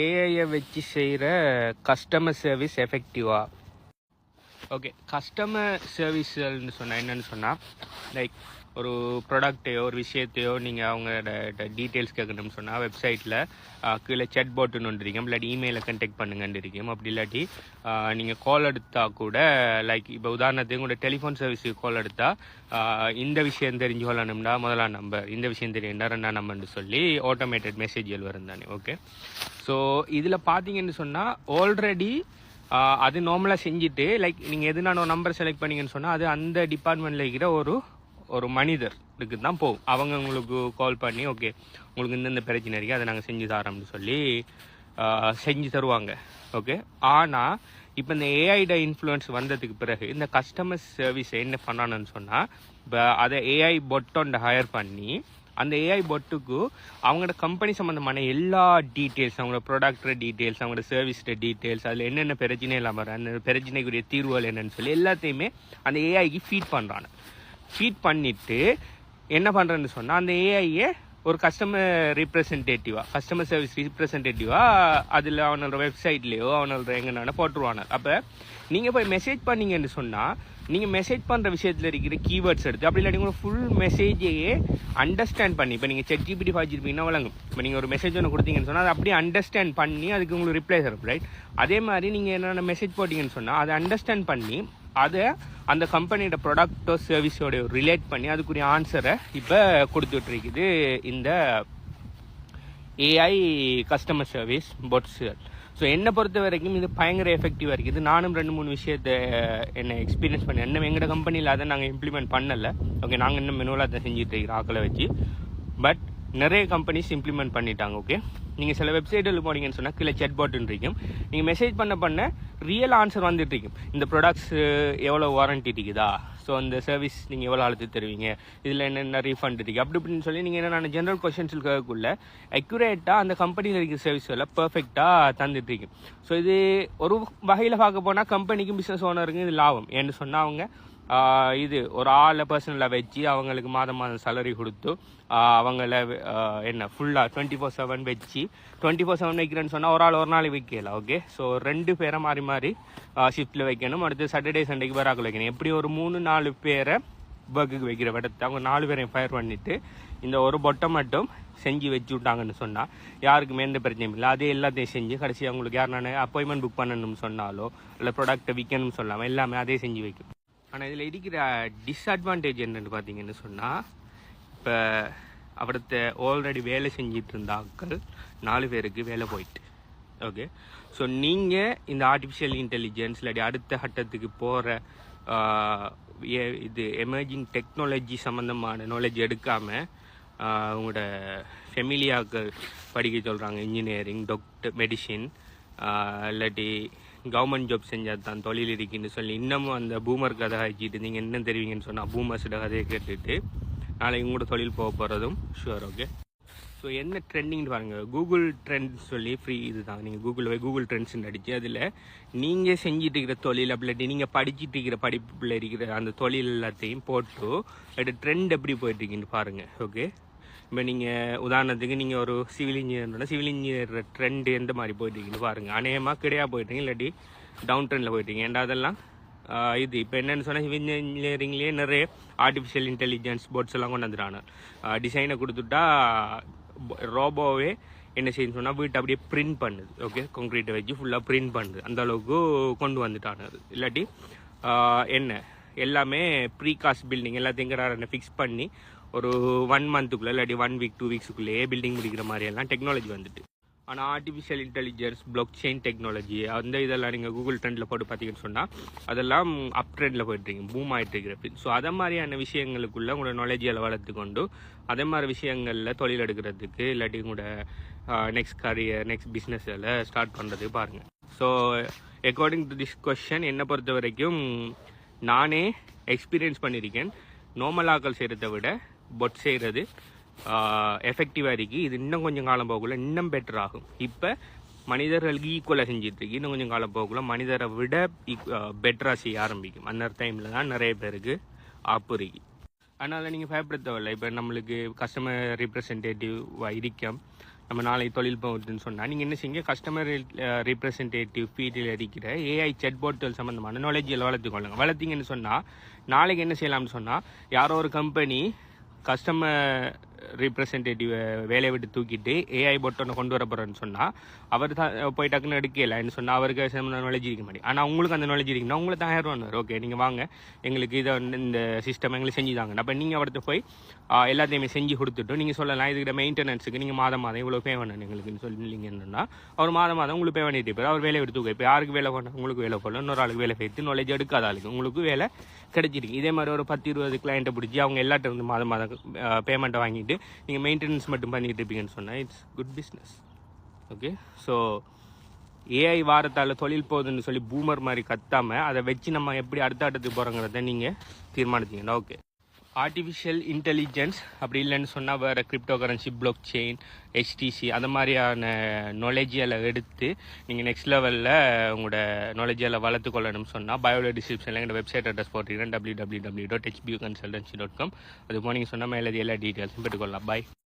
ஏஐயை வச்சு செய்கிற customer service எஃபெக்டிவா? Okay, customer சர்வீஸ்ன்னு சொன்னால் என்னென்னு சொன்னால், லைக் ஒரு ப்ராடக்டையோ ஒரு விஷயத்தையோ நீங்கள் அவங்களோட டீட்டெயில்ஸ் கேட்கணும்னு சொன்னால் வெப்சைட்டில் கீழே செட் போட்டுன்னு ஒன்று இருக்கும், இல்லாட்டி இமெயிலில் கண்டெக்ட் பண்ணுங்கன்னு இருக்கும். அப்படி இல்லாட்டி நீங்கள் கால் எடுத்தால் கூட, லைக் இப்போ உதாரணத்துக்கு உங்களோட டெலிஃபோன் சர்வீஸுக்கு கால் எடுத்தால் இந்த விஷயம் தெரிஞ்சு கொள்ளணும்னா முதலாம் நம்பர், இந்த விஷயம் தெரியும்னா ரெண்டாம் நம்பர்னு சொல்லி ஆட்டோமேட்டட் மெசேஜ்கள் வரும் தானே. ஓகே, ஸோ இதில் பார்த்தீங்கன்னு சொன்னால் ஆல்ரெடி அது நார்மலாக செஞ்சுட்டு, லைக் நீங்கள் எதுனான ஒரு நம்பர் செலக்ட் பண்ணிங்கன்னு சொன்னால் அது அந்த டிபார்ட்மெண்ட்டில் இருக்கிற ஒரு மனிதருக்கு தான் போகும். அவங்க உங்களுக்கு கால் பண்ணி ஓகே உங்களுக்கு இந்தந்த பிரச்சனை இருக்குது, அதை நாங்கள் செஞ்சு தரோம்னு சொல்லி செஞ்சு தருவாங்க. ஓகே, ஆனால் இப்போ இந்த ஏஐட இன்ஃப்ளூயன்ஸ் வந்ததுக்கு பிறகு இந்த கஸ்டமர் சர்வீஸை என்ன பண்ணான்னு சொன்னால், இப்போ அதை ஏஐ பொட்டோண்ட ஹையர் பண்ணி அந்த ஏஐ பொட்டுக்கு அவங்களோட கம்பெனி சம்மந்தமான எல்லா டீட்டெயில்ஸ், அவங்களோட ப்ராடக்டோட டீட்டெயில்ஸ், அவங்களோட சர்வீஸோட டீட்டெயில்ஸ், அதில் என்னென்ன பிரச்சனை இல்லாமல் வர அந்த பிரச்சனைக்குரிய தீர்வுகள் என்னன்னு சொல்லி எல்லாத்தையுமே அந்த ஏஐக்கு ஃபீட் பண்ணுறாங்க. ஃபீட் பண்ணிவிட்டு என்ன பண்ணுறேன்னு சொன்னால், அந்த ஏஐயை ஒரு கஸ்டமர் ரீப்ரசன்டேட்டிவாக, கஸ்டமர் சர்வீஸ் ரீப்ரசன்டேட்டிவாக அதில் அவனோட வெப்சைட்லேயோ அவனோட எங்கன்னா போட்டுருவாங்க. அப்போ நீங்கள் போய் மெசேஜ் பண்ணீங்கன்னு சொன்னால், நீங்கள் மெசேஜ் பண்ணுற விஷயத்தில் இருக்கிற கீவேர்ட்ஸ் எடுத்து அப்படி இல்லாட்டி உங்களை ஃபுல் மெசேஜையே அண்டர்ஸ்டாண்ட் பண்ணி, இப்போ நீங்கள் ChatGPT வச்சுருப்பீங்கன்னா வழங்கும். இப்போ நீங்கள் ஒரு மெசேஜ் ஒன்று கொடுத்தீங்கன்னு சொன்னால் அதை அப்படியே அண்டர்ஸ்டாண்ட் பண்ணி அதுக்கு உங்களுக்கு ரிப்ளை தரும், ரைட்? அதே மாதிரி நீங்கள் என்னென்ன மெசேஜ் போட்டிங்கன்னு சொன்னால் அதை அண்டர்ஸ்டாண்ட் பண்ணி அதை அந்த கம்பெனியோட ப்ராடக்டோ சர்வீஸோட ரிலேட் பண்ணி அதுக்குரிய ஆன்சரை இப்போ கொடுத்துட்ருக்குது இந்த ஏஐ கஸ்டமர் சர்வீஸ் பொட்ஸுகள். ஸோ என்னை பொறுத்த வரைக்கும் இது பயங்கர எஃபெக்டிவாக இருக்குது. நானும் 2-3 விஷயத்தை என்ன எக்ஸ்பீரியன்ஸ் பண்ணி, இன்னும் எங்களோட கம்பெனியில் அதை நாங்கள் இம்ப்ளிமெண்ட் பண்ணலை. ஓகே, நாங்கள் இன்னும் மெனுவலாக அதை செஞ்சுட்டு இருக்கிறோம் ஆக்களை வச்சு. பட் நிறைய கம்பெனிஸ் இம்ப்ளிமெண்ட் பண்ணிட்டாங்க. ஓகே, நீங்கள் சில வெப்சைட்டில் போனீங்கன்னு சொன்னால் கீழே செட் பாட்டுன்னு இருக்கும். நீங்கள் மெசேஜ் பண்ண ரியல் ஆன்சர் வந்துட்டு இருக்கும். இந்த ப்ராடக்ட்ஸ் எவ்வளோ வாரண்டி இருக்குதா, ஸோ அந்த சர்வீஸ் நீங்கள் எவ்வளோ அழுத்து தருவீங்க, இதில் என்னென்ன ரீஃபண்ட் இருக்குது, அப்படி இப்படின்னு சொல்லி நீங்கள் என்னென்ன ஜென்ரல் கொஷின்ஸில் கேட்கக்குள்ள அக்யூரேட்டாக அந்த கம்பெனியில் இருக்கிற சர்வீஸ் எல்லாம் பர்ஃபெக்டாக தந்துட்டு இருக்கும். ஸோ இது ஒரு வகையில் பார்க்க போனால் கம்பெனிக்கும் பிஸ்னஸ் ஓனருக்கும் இது லாபம். ஏன்னு சொன்னால் அவங்க இது ஒரு ஆளை பர்சனலாக வச்சு அவங்களுக்கு மாதம் சேலரி கொடுத்து அவங்கள என்ன ஃபுல்லாக 24/7 வச்சு 24/7 வைக்கிறேன்னு சொன்னால் ஒரு நாள் வைக்கல. ஓகே, ஸோ 2 பேரை மாறி மாறி ஷிஃப்ட்டில் வைக்கணும். அடுத்து சாட்டர்டே சண்டேக்கு பேராக்கில் வைக்கணும். எப்படி ஒரு 3-4 பேரை ஒர்க்குக்கு வைக்கிற இடத்தை அவங்க 4 பேரையும் ஃபயர் பண்ணிவிட்டு இந்த ஒரு பொட்டை மட்டும் செஞ்சு வச்சு விட்டாங்கன்னு சொன்னால் யாருக்குமே எந்த பிரச்சனையும் இல்லை. அதே எல்லாத்தையும் செஞ்சு கடைசி அவங்களுக்கு யாருனானே அப்பாயின்மெண்ட் புக் பண்ணணும்னு சொன்னாலோ இல்லை ப்ராடக்ட்டை விற்கணும்னு சொல்லாமல் எல்லாமே அதே செஞ்சு வைக்கும். ஆனால் இதில் இருக்கிற டிஸ்அட்வான்டேஜ் என்னென்னு பார்த்தீங்கன்னு சொன்னால், இப்போ அவர்கிட்ட ஆல்ரெடி வேலை செஞ்சிட்டு இருந்த ஆட்கள் 4 பேருக்கு வேலை போயிட்டு. ஓகே, ஸோ நீங்கள் இந்த ஆர்டிஃபிஷியல் இன்டெலிஜென்ஸ் இல்லாட்டி அடுத்த கட்டத்துக்கு போகிற இது எமர்ஜிங் டெக்னாலஜி சம்மந்தமான நாலேஜ் எடுக்காமல் உங்களோட ஃபெமிலியாக்கள் படிக்க சொல்கிறாங்க, இன்ஜினியரிங், டாக்டர், மெடிசின், இல்லாட்டி கவர்மெண்ட் ஜாப் செஞ்சால் தான் தொழில் இருக்குன்னு சொல்லி இன்னமும் அந்த பூமர் கதை ஆக்கிட்டு நீங்கள் என்ன தெரிவிங்கன்னு சொன்னால் பூமர்ஸோட கதையை கேட்டுட்டு நாளைக்கு உங்களோட தொழில் போக போகிறதும் ஷுவர். ஓகே, ஸோ என்ன ட்ரெண்டிங்னு பாருங்கள், கூகுள் ட்ரெண்ட்ஸ் சொல்லி ஃப்ரீ இது தான். நீங்கள் கூகுளில் போய் கூகுள் ட்ரெண்ட்ஸ்ன்னு அடித்து அதில் நீங்கள் செஞ்சுட்டு இருக்கிற தொழில் அப்படி நீங்கள் படிச்சுட்டு இருக்கிற படிப்பில் இருக்கிற அந்த தொழில் எல்லாத்தையும் போட்டு அது ட்ரெண்ட் எப்படி போயிட்டுருக்குன்னு பாருங்கள். ஓகே, இப்போ நீங்கள் உதாரணத்துக்கு நீங்கள் ஒரு சிவில் இன்ஜினியர் ட்ரெண்டு எந்த மாதிரி போயிட்டீங்கன்னு பாருங்கள். அநேகமாக கிடையாது போயிட்டீங்க, இல்லாட்டி டவுன் ட்ரெண்டில் போயிட்டீங்க. ஏன்டா அதெல்லாம் இது இப்போ என்னென்னு சொன்னால் சிவில் இன்ஜினியரிங்லேயே நிறைய ஆர்டிஃபிஷியல் இன்டெலிஜென்ஸ் போர்ட்ஸ் எல்லாம் கொண்டு வந்துடுறாங்க. டிசைனை கொடுத்துட்டா ரோபோவே என்ன செய்யணும்னு சொன்னால் வீட்டை அப்படியே பிரிண்ட் பண்ணுது. ஓகே, கான்க்ரீட்டை வச்சு ஃபுல்லாக பிரிண்ட் பண்ணுது, அந்த அளவுக்கு கொண்டு வந்துட்டானு. இல்லாட்டி என்ன எல்லாமே ப்ரீகாஸ்ட் பில்டிங் எல்லாத்தையும் ஃபிக்ஸ் பண்ணி ஒரு 1 மந்த்துக்குள்ளே இல்லாட்டி 1 வீக் 2 வீக்ஸுக்குள்ளேயே பில்டிங் முடிக்கிற மாதிரியெல்லாம் டெக்னாலஜி வந்துட்டு. ஆனால் artificial intelligence, block chain technology அந்த இதெல்லாம் நீங்கள் கூகுள் ட்ரெண்டில் போட்டு பார்த்தீங்கன்னு சொன்னால் அதெல்லாம் அப் ட்ரெண்டில் போயிட்டுருக்கீங்க, பூம் ஆகிட்டு இருக்கிற. ஸோ அதை மாதிரியான விஷயங்களுக்குள்ளே உங்களோட நாலேஜில் வளர்த்து கொண்டு அதே மாதிரி விஷயங்களில் தொழில் எடுக்கிறதுக்கு இல்லாட்டி உங்களோட நெக்ஸ்ட் கரியர், நெக்ஸ்ட் பிஸ்னஸ் எல்லாம் ஸ்டார்ட் பண்ணுறதுக்கு பாருங்கள். So according to this question என்னை பொறுத்த வரைக்கும் நானே எக்ஸ்பீரியன்ஸ் பண்ணியிருக்கேன். நார்மல் ஆக்கள் செய்கிறத விட பொட் செய்கிறது எஃபெக்டிவாக இருக்குது. இது இன்னும் கொஞ்சம் காலம் போகக்குள்ள இன்னும் பெட்டர் ஆகும். இப்போ மனிதர்களுக்கு ஈக்குவலாக செஞ்சிட்ருக்கு, இன்னும் கொஞ்சம் காலம் போகக்குள்ள மனிதரை விட பெட்டராக செய்ய ஆரம்பிக்கும். அந்த டைமில் தான் நிறைய பேருக்கு ஆப்பு இருக்கு. அதனால் நீங்கள் பயப்படுத்த தேவையில்லை. இப்போ நம்மளுக்கு கஸ்டமர் ரீப்ரசன்டேட்டிவாக இருக்கோம், நம்ம நாளை தொழில் போகுதுன்னு சொன்னால் நீங்கள் என்ன செய்யுங்க, கஸ்டமர் ரீப்ரசன்டேட்டிவ் ஃபீல்டில் இருக்கிற ஏஐ செட்பாட்கள் சம்மந்தமான நாலேஜில் வளர்த்துக்கொள்ளுங்க. வளர்த்திங்கன்னு சொன்னால் நாளைக்கு என்ன செய்யலாம்னு சொன்னால், யாரோ ஒரு கம்பெனி கஸ்டமர் ரீப்ரசன்டேட்டிவ் வேலையை விட்டு தூக்கிட்டு ஏஐ பொட் ஒன்று கொண்டு வர போகிறேன்னு சொன்னால், அவர் தான் போய் டக்குன்னு எடுக்கலைன்னு சொன்னால் அவருக்கு நாலேஜ் இருக்க மாட்டேன். ஆனால் உங்களுக்கு அந்த நாலேஜ் இருக்குன்னா உங்களை தான் ஆயிரம் ஓகே நீங்கள் வாங்க, எங்களுக்கு இதை இந்த சிஸ்டம் எங்களுக்கு செஞ்சு தாங்க. அப்போ நீங்கள் அவர்கிட்ட போய் எல்லாத்தையுமே செஞ்சு கொடுத்துட்டு நீங்கள் சொல்லலாம், இதுக்கிட்ட மெயின்டெனன்ஸுக்கு நீங்கள் மாதம் இவ்வளோ பே பண்ணணும் எங்களுக்குன்னு சொல்லிங்கன்னா, அவர் மாதம் உங்களுக்கு பே பண்ணிட்டு போய் அவர் வேலையை விட்டு தூக்க. இப்போ யாருக்கு வேலை பண்ண, உங்களுக்கு வேலை போடல, இன்னொரு ஆளுக்கு வேலை போய்த்து நாலேஜ் எடுக்காத ஆளுக்கு உங்களுக்கு வேலை கிடைச்சிருக்கு. இதே மாதிரி ஒரு 10-20 கிளைண்ட்டை பிடிச்சி அவங்க எல்லாட்ட வந்து மாதம் பேமெண்ட்டை வாங்கிட்டு நீங்கள் மெயின்டெனன்ஸ் மட்டும் பண்ணிட்டு இருப்பீங்கன்னு சொன்னால் it's good business. Okay, so AI வாரத்தால் தொழில் போகுதுன்னு சொல்லி பூமர் மாதிரி கத்தாமல் அதை வச்சு நம்ம எப்படி அடுத்த இடத்துக்கு போகிறோங்கிறத நீங்கள் தீர்மானித்தீங்கன்னா ஓகே. ஆர்டிஃபிஷியல் இன்டெலிஜென்ஸ் அப்படி இல்லைன்னு சொன்னால் வேறு crypto currency, block chain, HTC அந்த மாதிரியான நாலேஜில் எடுத்து நீங்கள் நெக்ஸ்ட் லெவலில் உங்களோட நாலேஜில் வளர்த்து கொள்ளணும்னு சொன்னால் பயோட டிஸ்கிரிப்ஷனில் எங்கள் வெப்சைட் அட்ரஸ் போட்டிருக்கேன் www.hbuconsultancy.com. அது போனீங்க சொன்னால் மேலே எல்லா டீட்டெயில்ஸும் பெற்றுக்கொள்ளலாம். பாய்.